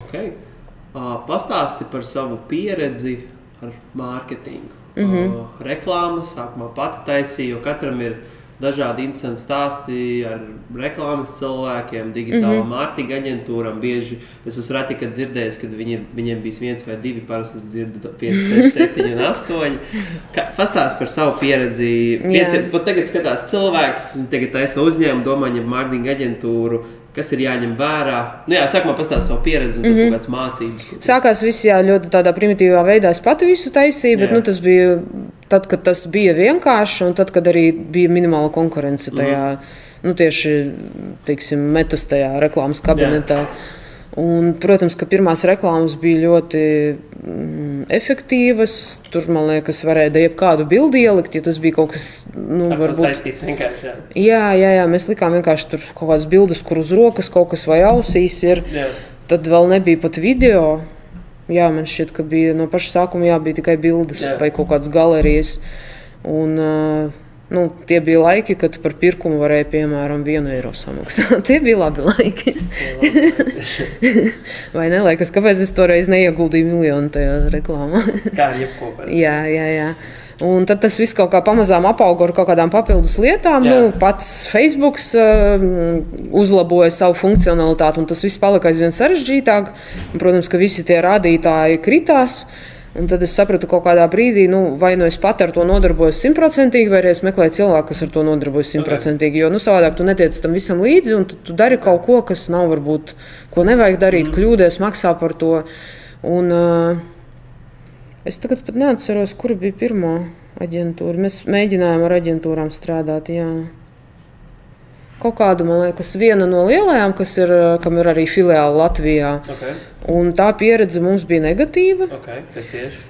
Okay. Pastāsti par savu pieredzi ar mārketingu. Reklāmas sākumā pati taisīju, jo katram ir dažādi interesanti stāsti ar reklāmas cilvēkiem, digitāla mārketinga aģentūram. Bieži es esmu reti, kad dzirdējis, kad viņiem bijis 1 vai 2, parasti es dzirdu 5, 6, 7 un 8. Pastāsti par savu pieredzi. Tagad skatās cilvēks, tagad taisa uzņēmumu, domā ņem mārketinga aģentūru. Kas ir jāņem vērā? Sākumā pastāst savu pieredzi un tad kaut kāds mācības. Sākās viss ļoti tādā primitīvā veidā. Es pati visu taisīju, bet tas bija tad, kad tas bija vienkārši un tad, kad arī bija minimāla konkurence tajā, tieši, teiksim, metas tajā reklāmas kabinetā. Un, protams, ka pirmās reklāmas bija ļoti efektīvas. Tur, man liekas, varēja jebkādu bildi ielikt, ja tas bija kaut kas, varbūt saistīts vienkārši. Jā, mēs likām vienkārši tur kaut kādas bildes, kur uz rokas kaut kas vai ausīs ir. Tad vēl nebija pat video. Jā, man šķiet, ka bija no paša sākuma bija tikai bildes vai kaut kādas galerijas. Un, tie bija laiki, kad par pirkumu varēja, piemēram, 1 eiro samaksāt. Tie bija labi laiki. Vai neliekas, kāpēc es toreiz neieguldīju miljonu tajā reklāmā? Kā ar jebko. Jā. Un tad tas viss kaut kā pamazām apauga ar kaut kādām papildus lietām. Pats Facebook uzlaboja savu funkcionalitāti, un tas viss palika aizvien sarežģītāk. Un, protams, ka visi tie rādītāji kritās. Un tad es sapratu kaut kādā brīdī, vai es pat ar to nodarbojos 100%, vai arī es meklēju cilvēku, kas ar to nodarbojas 100%. Jo savādāk tu netiec tam visam līdzi, un tu dari kaut ko, kas nav varbūt, ko nevajag darīt, kļūdies, maksā par to. Un es tagad pat neatceros, kura bija pirmā aģentūra. Mēs mēģinājām ar aģentūrām strādāt, jā. Kaut kādu, man liekas, viena no lielajām, kam ir arī filiāli Latvijā. Un tā pieredze mums bija negatīva. Kas tieši?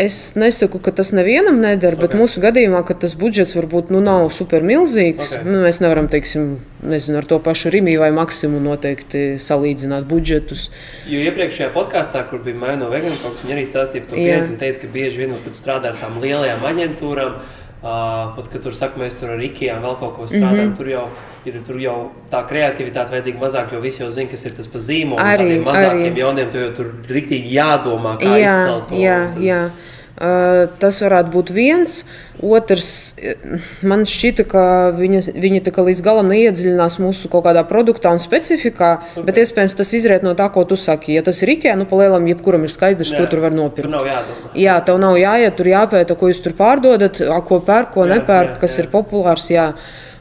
Es nesaku, ka tas nevienam neder, bet mūsu gadījumā, ka tas budžets varbūt nav super milzīgs, mēs nevaram, teiksim, ar to pašu Rimi vai Maksimu noteikti salīdzināt budžetus. Jo iepriekšējā podkāstā, kur bija Maino Vegankoks, viņa arī stāstīja par to pieredzi un teica, ka bieži vien, kad strādā ar tām lielajām aģentūrām, kad tur saka, mēs tur ar IKEA vēl kaut ko strādājam, tur jau tā kreativitāte vajadzīga mazāk, jo visi jau zina, kas ir tas pa zīmolu, tādiem mazākiem jauniem, tu jau tur riktīgi jādomā, kā izcelt to. Jā. Tas varētu būt viens. Otrs, man šķita, ka viņi tā kā līdz galam neiedziļinās mūsu kaut kādā produktā un specifikā, bet iespējams tas izriet no tā, ko tu saki. Ja tas ir IKEA, pa lielam jebkuram ir skaidrs, ko tur var nopirkt. Tur nav jādomā. Jā, tev nav jāiet, tur jāpēta, ko jūs tur pārdodat, ko pērk, ko nepērk, kas ir populārs, jā.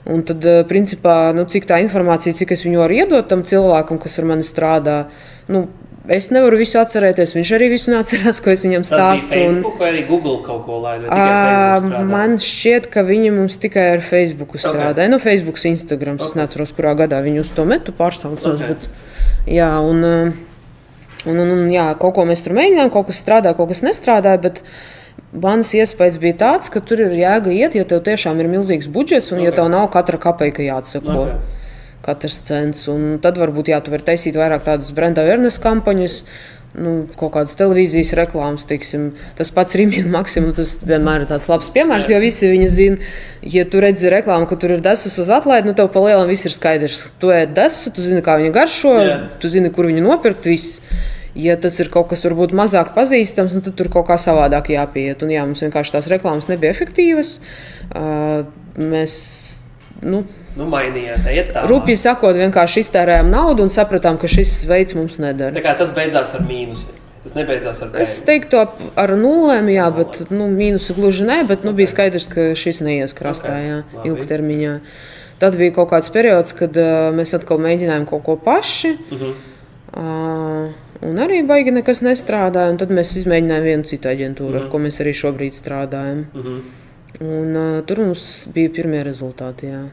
Un tad, principā, cik tā informācija, cik es viņu varu iedot tam cilvēkam, kas ar mani strādā, es nevaru visu atcerēties, viņš arī visu neatcerās, ko es viņam stāstu. Tas bija Facebook vai arī Google kaut ko laida, tikai Facebook strādā? Man šķiet, ka viņi mums tikai ar Facebooku strādāja. Facebooks, Instagrams, es neatceros, kurā gadā viņi uz to metu pārsaucās. Bet, jā, un kaut ko mēs tur mēģinājām, kaut kas strādāja, kaut kas nestrādāja, bet mans iespējas bija tāds, ka tur ir jēga iet, ja tev tiešām ir milzīgs budžets un ja tev nav katra kapeika jāatsako. Katrs cents. Un tad varbūt tu vari taisīt vairāk tādas brand awareness kampaņas, kaut kādas televīzijas reklāmas, teiksim. Tas pats Rimi un Maksimu, tas vienmēr ir tāds labs piemērs, jo visi viņu zina. Ja tu redzi reklāmu, ka tur ir desus uz atlaidi, tev pa lielam viss ir skaidrs. Tu ēd desu, tu zini, kā viņa garšo, tu zini, kur viņu nopirkt, viss. Ja tas ir kaut kas varbūt mazāk pazīstams, tad tur kaut kā savādāk jāpieiet. Un mums vienkārši tās reklāmas nebija efektīvas. Mēs, mainījāt, iet tā. Rupji sakot, vienkārši iztērējām naudu un sapratām, ka šis veids mums nedara. Tā kā tas beidzās ar mīnusiem. Tas nebeidzās ar pēļu. Es teiktu ar nulēm, jā, bet mīnusu gluži ne, bet bija skaidrs, ka šis neies krastā, ilgtermiņā. Tad bija kaut kāds periods, kad mēs atkal mēģinājām kaut ko paši. Un arī baigi nekas nestrādāja, un tad mēs izmēģinājām vienu citu aģentūru, ar ko mēs arī šobrīd strādājam. Un tur mums bija pirmie rezultāti, jā.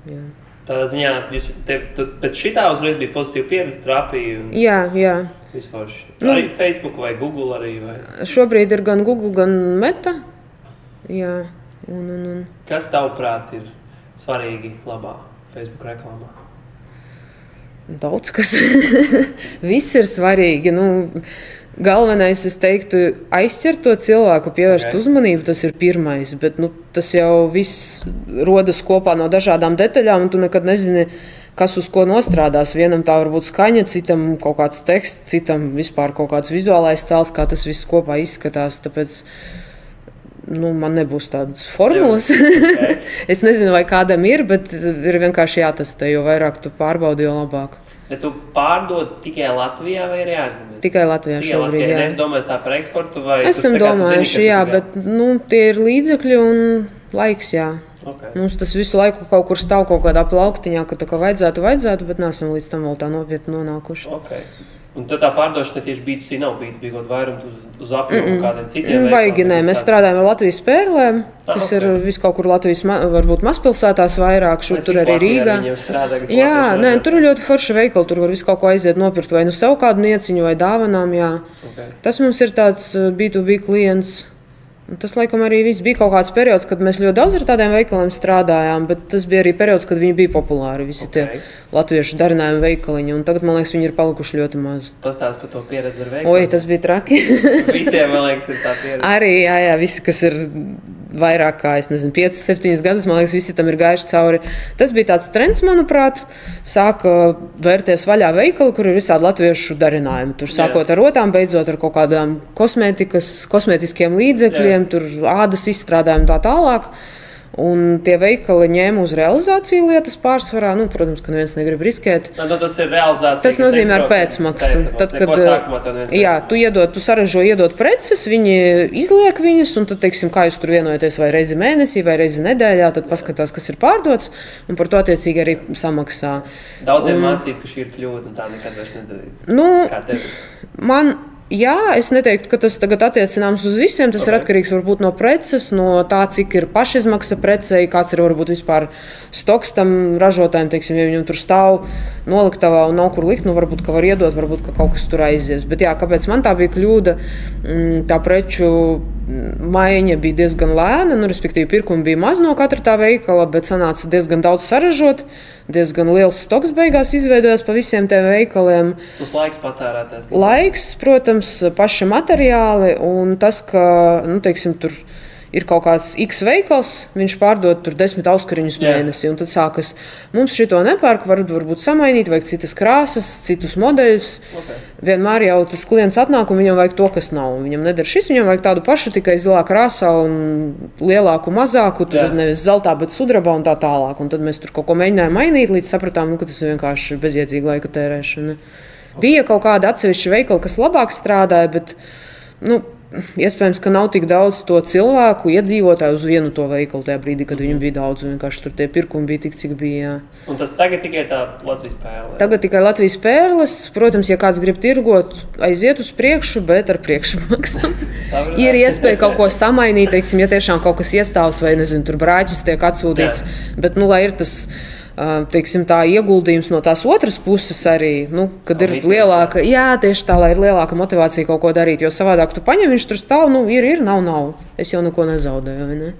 Jā. Tādā ziņā, pēc šitā uzreiz bija pozitīva pieredze, trāpīja? Jā. Vispār arī Facebook vai Google arī? Vai? Šobrīd ir gan Google, gan Meta. Jā. Kas tavuprāt ir svarīgi labā Facebook reklāmā? Daudz kas. Viss ir svarīgi. Galvenais, es teiktu, aizķert to cilvēku, pievērst uzmanību, tas ir pirmais. Bet tas jau viss rodas kopā no dažādām detaļām, un tu nekad nezini, kas uz ko nostrādās. Vienam tā var būt skaņa, citam kaut kāds teksts, citam vispār kaut kāds vizuālais tēls, kā tas viss kopā izskatās. Tāpēc man nebūs tādas formulas. Okay. Es nezinu, vai kādam ir, bet ir vienkārši jātestē, jo vairāk tu pārbaudi, jo labāk. Bet tu pārdod tikai Latvijā vai arī ārzemēs? Tikai Latvijā šobrīd, jā. Es domāju tā par eksportu vai... Esam domājuši, jā, bet tie ir līdzekļi un laiks, jā. Okay. Mums tas visu laiku kaut kur stāv kaut kādā plauktiņā, ka tā kā vajadzētu, bet neesam līdz tam vēl tā nopietni nonākuši. Okay. Un tad tā pārdošana tieši B2C nav B2B, kaut vairums uz apjomu kādiem citiem veikaliem? Baigi, nē. Mēs strādājam ar Latvijas pērlēm, kas ir vis kaut kur Latvijas, varbūt mazpilsētās vairāk, šur tur arī Rīgā. Jā, nē, tur ir ļoti forši veikali, tur var visu kaut ko aiziet nopirkt vai nu sev kādu nieciņu vai dāvanām, jā. Okay. Tas mums ir tāds B2B klients. Tas, laikam, arī viss bija kaut kāds periods, kad mēs ļoti daudz ar tādiem veikaliem strādājām, bet tas bija arī periods, kad viņi bija populāri, visi tie latviešu darinājumi veikaliņi, un tagad, man liekas, viņi ir palikuši ļoti maz. Pastāst par to pieredzi ar veikaliem. Oi, tas bija traki. Visiem, man liekas, ir tā pieredze. Arī, jā, visi, kas ir vairāk kā, 5, 7 gadus, man liekas, visi tam ir gājuši cauri. Tas bija tāds trends, manuprāt, sāka vērties vaļā veikali, kur ir visādi latviešu darinājumi. Tur sākot ar rotām, beidzot ar kaut kādām kosmētiskiem līdzekļiem, tur ādas izstrādājumi tā tālāk. Un tie veikali ņēma uz realizāciju lietas pārsvarā. Protams, ka neviens negrib riskēt. Tas ir realizācija. Tas nozīmē ar pēcmaksu. Tad, kad tu saražo, iedod preces, viņi izliek viņas, un tad, teiksim, kā jūs tur vienojaties vai reizi mēnesī, vai reizi nedēļā, tad paskatās, kas ir pārdots, un par to attiecīgi arī samaksā. Daudziem mācību, ka šī ir kļūda, un tā nekad vairs nedarīt. Kā tev? Jā, es neteiktu, ka tas tagad attiecināms uz visiem. Tas ir atkarīgs varbūt no preces, no tā, cik ir pašizmaksa precei, kāds ir varbūt vispār stoks tam ražotājiem. Teiksim, ja viņam tur stāv noliktavā un nav kur likt, varbūt, ka var iedot, varbūt, ka kaut kas tur aizies. Bet jā, kāpēc man tā bija kļūda? Tā preču maiņa bija diezgan lēna, respektīvi pirkumi bija maz no katra tā veikala, bet sanāca diezgan daudz saražot. Diezgan liels stoks beigās izveidojās pa visiem tiem veikaliem. Tas laiks patērētājs. Laiks, protams, paši materiāli un tas, ka, teiksim, tur ir kaut kāds X veikals, viņš pārdod tur 10 auskariņus mēnesī, un tad sākas, mums šito nepērk, varbūt samainīt, vajag citas krāsas, citus modeļus. Vienmēr jau tas klients atnāk, un viņam vajag to, kas nav. Viņam nedara šis, viņam vajag tādu pašu, tikai zilā krāsā un lielāku, mazāku, tur nevis zeltā, bet sudrabā un tā tālāk. Un tad mēs tur kaut ko mēģinājām mainīt, līdz sapratām, ka tas ir vienkārši bezjēdzīga laika tērēšana. Bija kaut kāda atsevišķa veikala, kas labāk strādāja, bet, iespējams, ka nav tik daudz to cilvēku, iedzīvotāju uz vienu to veikalu tajā brīdī, kad viņu bija daudz. Vienkārši tur tie pirkumi bija tik, cik bija. Jā. Un tas tagad tikai tā Latvijas pērle? Tagad tikai Latvijas pērles. Protams, ja kāds grib tirgot, aiziet uz priekšu, bet ar priekšmaksām. Ir iespēja kaut ko samainīt, teiksim, ja tiešām kaut kas iestāvs vai, nezinu, tur brāķis tiek atsūtīts. Bet, lai ir tas... teiksim, tā ieguldījums no tās otras puses arī, kad ir lielāka, tieši tā, lai ir lielāka motivācija kaut ko darīt, jo savādāk tu paņem, viņš tur stāv, ir, nav. Es jau neko nezaudēju, vai ne?